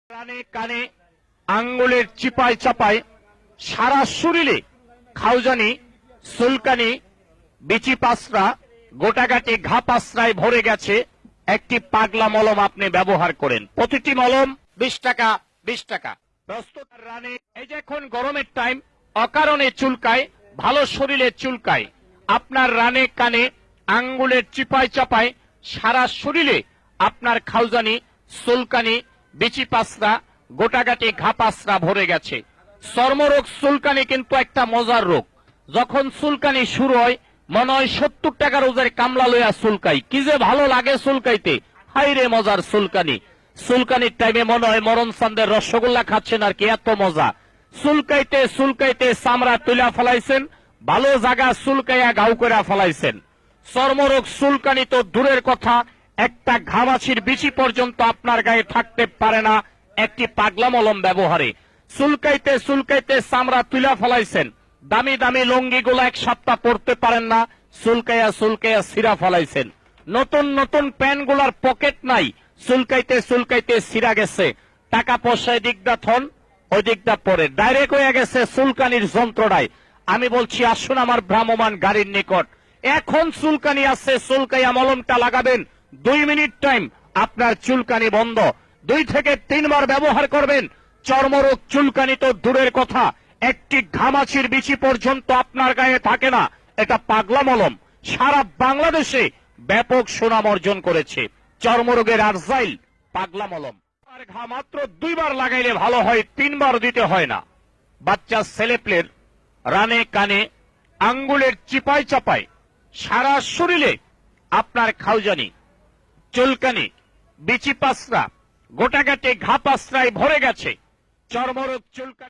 কানে কানে আঙ্গুলের চিপায় চাপায় সারা শরীরে খাউজানি, সুলকানি, বিচি পাসরা, গোটাগাটি ঘা পাসরায় ভরে গেছে। একটি পাগলা মলম আপনি ব্যবহার করেন। প্রতিটি মলম 20 টাকা 20 টাকা। প্রস্তুত রানে এই যে এখন গরমের টাইম, অকারণে চুলকায়, ভালো শরীরে চুলকায়। আপনার রানে কানে আঙ্গুলের চিপায় চাপায় সারা শরীরে আপনার খাউজানি, সুলকানি, বিচি পাসরা, গোটাগাটি ঘা পাসরা ভরে গেছে। চর্মরোগ চুলকানি কিন্তু একটা মজার রোগ। যখন চুলকানি শুরু হয় মনে হয় 70 টাকা রোজের কামলা লইয়া চুলকাই, কি যে ভালো লাগে চুলকাইতে। হাইরে মজার চুলকানি। চুলকানির টাইমে মনে হয় মরণ চান্দের রসগোল্লা খাচ্ছেন আর কি, এত মজা। চুলকাইতে চুলকাইতে চামড়া তুলা ফেলাইছেন, ভালো জায়গা চুলকাইয়া গাউ করে ফেলাইছেন। চর্মরোগ চুলকানি তো দূরের কথা, একটা ঘামাছির বিচি পর্যন্ত আপনার গায়ে থাকতে পারে না একটি পাগলা মলম ব্যবহারে। চুলকাইতে চুলকাইতে চামড়া তুলা ফেলাইছেন, দামি দামি লুঙ্গি গুলা 1 সপ্তাহ পরতে পারেন না, চুলকাইয়া চুলকাইয়া ছিঁড়া ফেলাইছেন। নতুন নতুন প্যান্ট গুলার পকেট নাই, চুলকাইতে চুলকাইতে ছিঁড়া গেছে। টাকা পয়সা দিকদা থন ওই দিকটা পরে ডাইরেক্ট হয়ে গেছে চুলকানির যন্ত্রণায়। আমি বলছি আসুন আমার ভ্রাম্যমান গাড়ির নিকট, এখন চুলকানি আছে, চুলকাইয়া মলমটা লাগাবেন। 2 মিনিট টাইম, আপনার চুলকানি বন্ধ। 2 থেকে 3 বার ব্যবহার করবেন। চর্মরোগ চুলকানি তো দূরের কথা, একটি ঘামাচির বিচি পর্যন্ত আপনার গায়ে থাকে না। এটা পাগলা মলম সারা বাংলাদেশে ব্যাপক সুনাম অর্জন করেছে। চর্মরোগের আরজাইল পাগলা মলম। আর ঘা মাত্র 2 বার লাগাইলে ভালো হয়, 3 বার দিতে হয় না। বাচ্চা ছেলেপ্লের রানে কানে আঙ্গুলের চিপায় চাপায় সারা শরীরে আপনার খাউজানি, চুলকানি, বিচি পাসরা, গোটাগাটি ঘা পাসরায় ভরে গেছে। চর্মরোগ চুলকানি